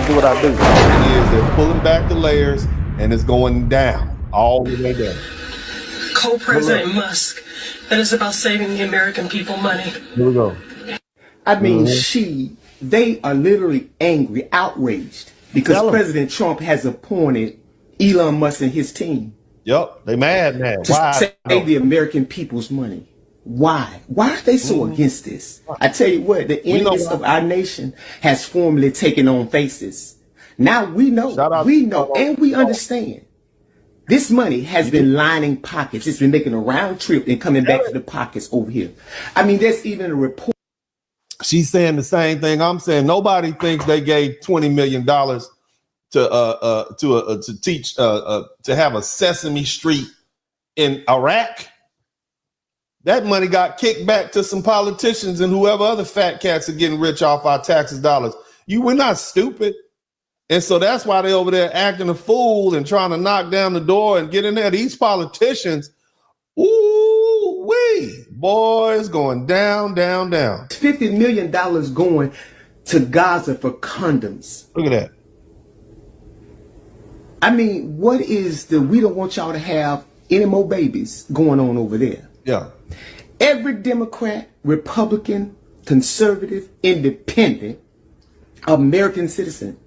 do what I do. They're pulling back the layers, and it's going down, all the way down. Co-President Musk, that is about saving the American people money. Here we go. I mean, they are literally angry, outraged, because President Trump has appointed Elon Musk and his team. Yep, they mad now. To save the American people's money. Why? Why are they so against this? I tell you what, the enemies of our nation has formally taken on faces. Now we know, and we understand. This money has been lining pockets. It's been making a round trip and coming back to the pockets over here. I mean, there's even a report. She's saying the same thing I'm saying. Nobody thinks they gave $20 million to teach to have a Sesame Street in Iraq. That money got kicked back to some politicians and whoever other fat cats are getting rich off our taxes dollars. We're not stupid. And so that's why they're over there acting a fool and trying to knock down the door and get in there. These politicians, boy, it's going down, down, down. $50 million going to Gaza for condoms. Look at that. I mean, what is we don't want y'all to have any more babies going on over there. Yeah. Every Democrat, Republican, conservative, independent, American citizen,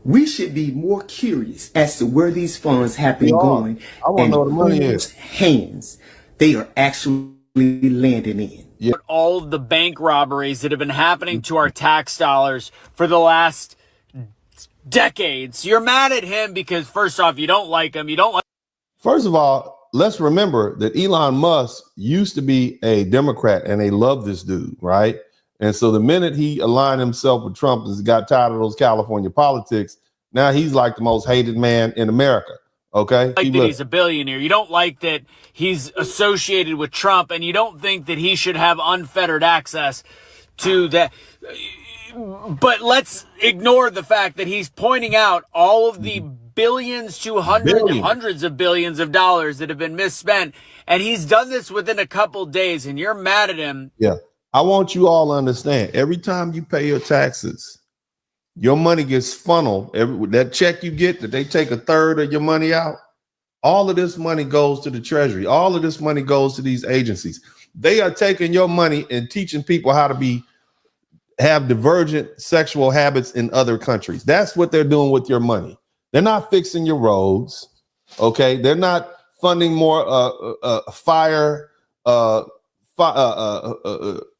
we should be more curious as to where these funds have been going and whose hands they are actually landing in. Yeah. All of the bank robberies that have been happening to our tax dollars for the last decades. You're mad at him because, first off, you don't like him. First of all, let's remember that Elon Musk used to be a Democrat and they love this dude, right? And so the minute he aligned himself with Trump and got tired of those California politics, now he's like the most hated man in America. Okay. Like that he's a billionaire. You don't like that he's associated with Trump, and you don't think that he should have unfettered access to that. But let's ignore the fact that he's pointing out all of the billions to hundreds of billions of dollars that have been misspent. And he's done this within a couple days, and you're mad at him. Yeah. I want you all to understand, every time you pay your taxes, your money gets funneled. That check you get that they take a third of your money out, all of this money goes to the Treasury. All of this money goes to these agencies. They are taking your money and teaching people how to have divergent sexual habits in other countries. That's what they're doing with your money. They're not fixing your roads. Okay. They're not funding more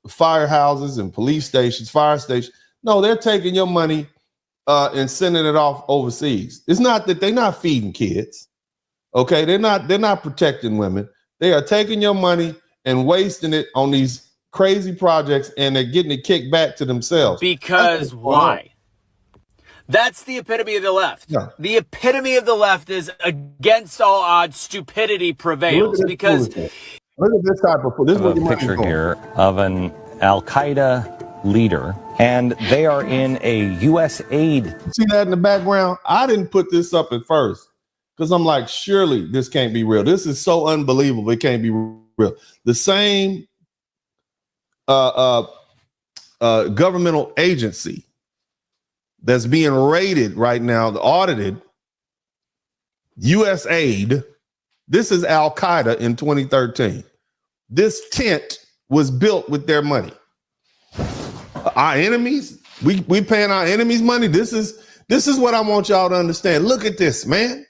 firehouses and police stations, fire stations. No, they're taking your money and sending it off overseas. It's not that they're not feeding kids. Okay, they're not protecting women. They are taking your money and wasting it on these crazy projects, and they're getting it kicked back to themselves. Because why? That's the epitome of the left. Yeah. The epitome of the left is against all odds, stupidity prevails. Because look at this type of picture here of an Al-Qaeda leader, and they are in a U.S. aid. See that in the background? I didn't put this up at first because I'm like, surely this can't be real. This is so unbelievable. It can't be real. The same governmental agency that's being raided right now, the audited U.S. aid. This is Al-Qaeda in 2013. This tent was built with their money. Our enemies, we paying our enemies money. This is what I want y'all to understand. Look at this, man.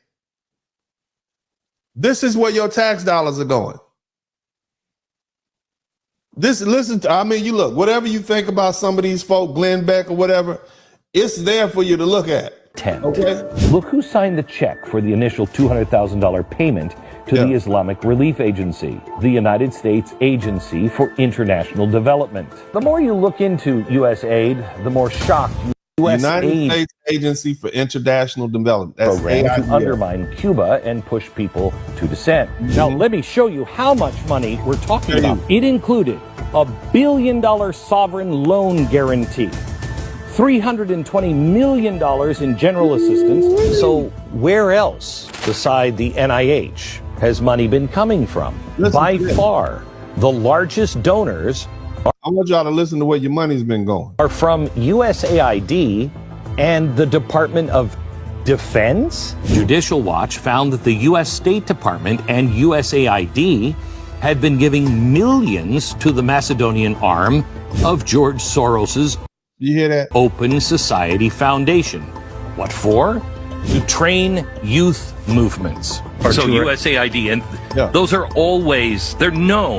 This is where your tax dollars are going. You look, whatever you think about some of these folk, Glenn Beck or whatever, it's there for you to look at. Okay. Look who signed the check for the initial $200,000 payment to the Islamic Relief Agency, the United States Agency for International Development. The more you look into U.S. aid, the more shocked United States Agency for International Development. That's program to undermine Cuba and push people to dissent. Now, let me show you how much money we're talking about. It included a $1 billion sovereign loan guarantee, $320 million in general assistance. So where else beside the NIH has money been coming from? By far, the largest donors I want y'all to listen to where your money's been going. Are from USAID and the Department of Defense? Judicial Watch found that the U.S. State Department and USAID had been giving millions to the Macedonian arm of George Soros's You hear that? Open Society Foundation. What for? To train youth movements. So USAID, and those are always, they're known.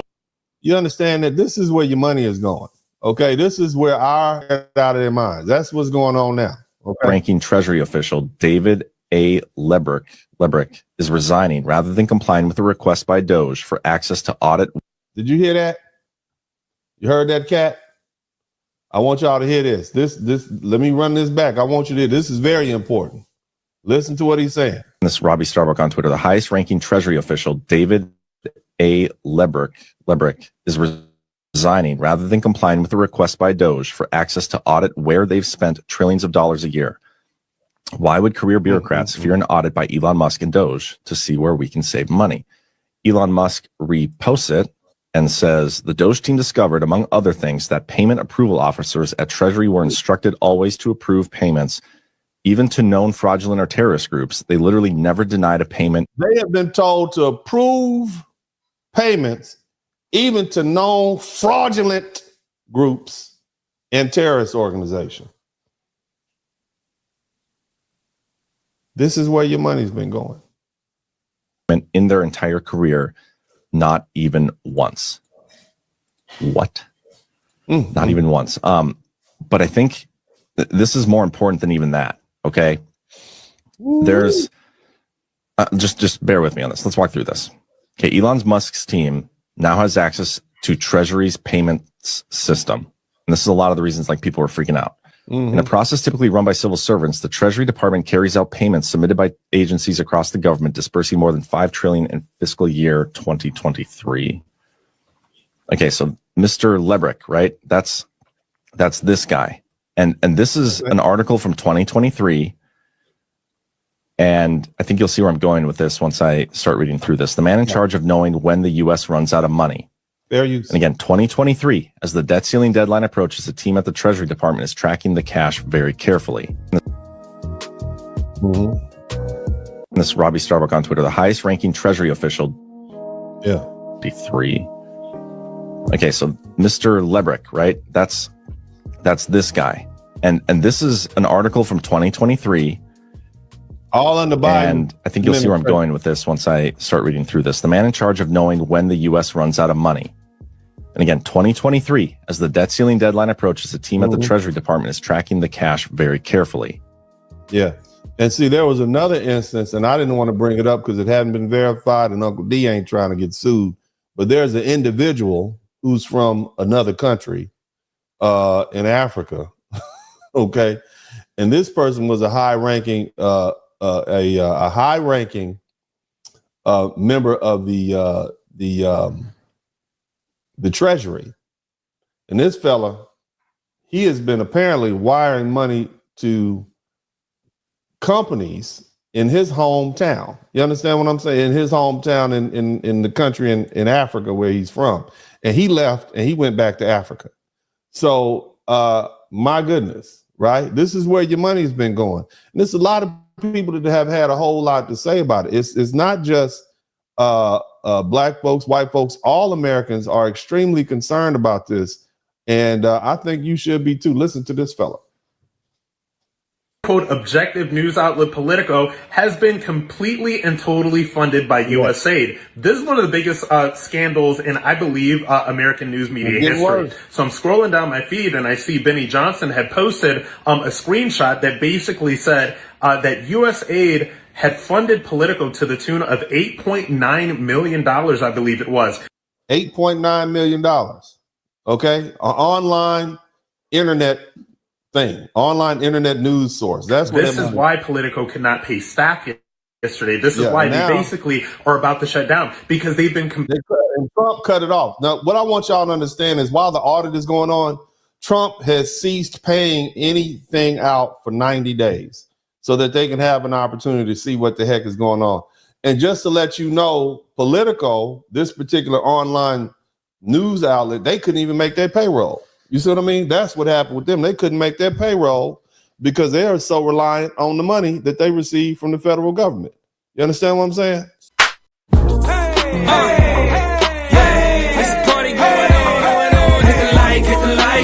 You understand that this is where your money is going. Okay, this is where our head out of their minds. That's what's going on now. Okay. Ranking Treasury official David A. Lebrick is resigning rather than complying with a request by Doge for access to audit. Did you hear that? You heard that, Cat? I want y'all to hear this. Let me run this back. I want you to. This is very important. Listen to what he's saying. This Robbie Starbuck on Twitter. The highest ranking Treasury official David A. Lebrick is resigning rather than complying with a request by Doge for access to audit where they've spent trillions of dollars a year. Why would career bureaucrats fear an audit by Elon Musk and Doge to see where we can save money? Elon Musk reposts it and says the Doge team discovered, among other things, that payment approval officers at Treasury were instructed always to approve payments, even to known fraudulent or terrorist groups. They literally never denied a payment. They have been told to approve payments, even to known fraudulent groups and terrorist organizations. This is where your money's been going. In their entire career, not even once. What? Not even once. But I think this is more important than even that. Okay. There's just bear with me on this. Let's walk through this. Okay. Elon Musk's team now has access to Treasury's payments system. And this is a lot of the reasons like people are freaking out. In a process typically run by civil servants, the Treasury Department carries out payments submitted by agencies across the government, dispersing more than $5 trillion in fiscal year 2023. Okay, so Mr. Lebrick, right? That's this guy. And this is an article from 2023. And I think you'll see where I'm going with this once I start reading through this. The man in charge of knowing when the U.S. runs out of money. And again, 2023, as the debt ceiling deadline approaches, the team at the Treasury Department is tracking the cash very carefully. And this Robbie Starbuck on Twitter, the highest ranking Treasury official. Yeah. 3. Okay, so Mr. Lebrick, right? That's this guy. And this is an article from 2023. All under Biden. And I think you'll see where I'm going with this once I start reading through this. The man in charge of knowing when the U.S. runs out of money. And again, 2023, as the debt ceiling deadline approaches, the team at the Treasury Department is tracking the cash very carefully. Yeah. And see, there was another instance, and I didn't want to bring it up because it hadn't been verified and Uncle D ain't trying to get sued. But there's an individual who's from another country in Africa. Okay. And this person was a high-ranking a high-ranking member of the Treasury, and this fella, he has been apparently wiring money to companies in his hometown. You understand what I'm saying? In his hometown, in the country in Africa where he's from, and he left and he went back to Africa. So, my goodness, right? This is where your money's been going, and there's a lot of people that have had a whole lot to say about it. It's not just black folks, white folks, all Americans are extremely concerned about this. And I think you should be too. Listen to this fella. Quote, objective news outlet Politico has been completely and totally funded by USAID. This is one of the biggest scandals in, I believe, American news media history. So I'm scrolling down my feed and I see Benny Johnson had posted a screenshot that basically said that USAID had funded Politico to the tune of $8.9 million, I believe it was. $8.9 million. Okay. An online internet thing, online internet news source. That's what this is why Politico could not pay staff yesterday. This is why they basically are about to shut down because they've been. And Trump cut it off. Now, what I want y'all to understand is while the audit is going on, Trump has ceased paying anything out for 90 days so that they can have an opportunity to see what the heck is going on. And just to let you know, Politico, this particular online news outlet, they couldn't even make their payroll. You see what I mean? That's what happened with them. They couldn't make their payroll because they are so reliant on the money that they receive from the federal government. You understand what I'm saying?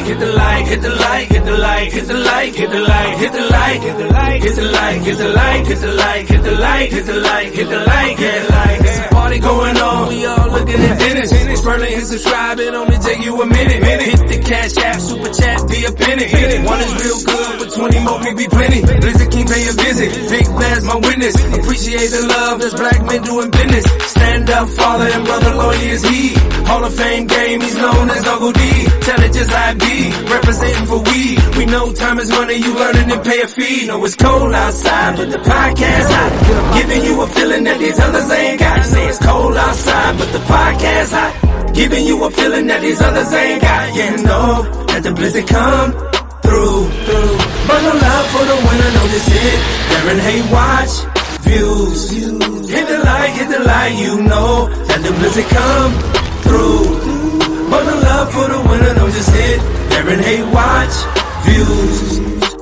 Hit the like, hit the like, hit the like, hit the like, hit the like, hit the like, hit the like, hit the like, hit the like, hit the like, hit the like, hit the like, hit the like, hit the like. It's a party going on. We all looking at Dennis. Spurling and subscribe. It only take you a minute. Hit the cash app, super chat, be a penny. One is real good, but 20 more will be plenty. Blizzard King pay a visit. Big Blast my witness. Appreciate the love. There's black men doing business. Stand up, father and brother, lawyer is he. Hall of Fame game, he's known as Uncle D. Tell it just like be representing for we know time is money, you learning and pay a fee. Know it's cold outside, but the podcast hot. Giving you a feeling that these others ain't got. Say it's cold outside, but the podcast hot. Giving you a feeling that these others ain't got. Yeah, know that the blizzard come through. Bundle up for the winter, know this hit. Darren Hay watch views. Hit the light, you know that the blizzard come through. Bundle up for the winter, know just hit. Darren Hay watch views.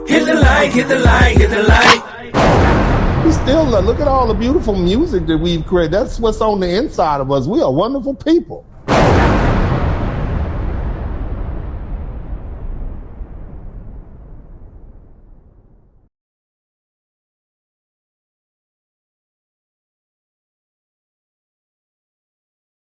Hit the like, hit the like, hit the like. We still look at all the beautiful music that we've created. That's what's on the inside of us. We are wonderful people.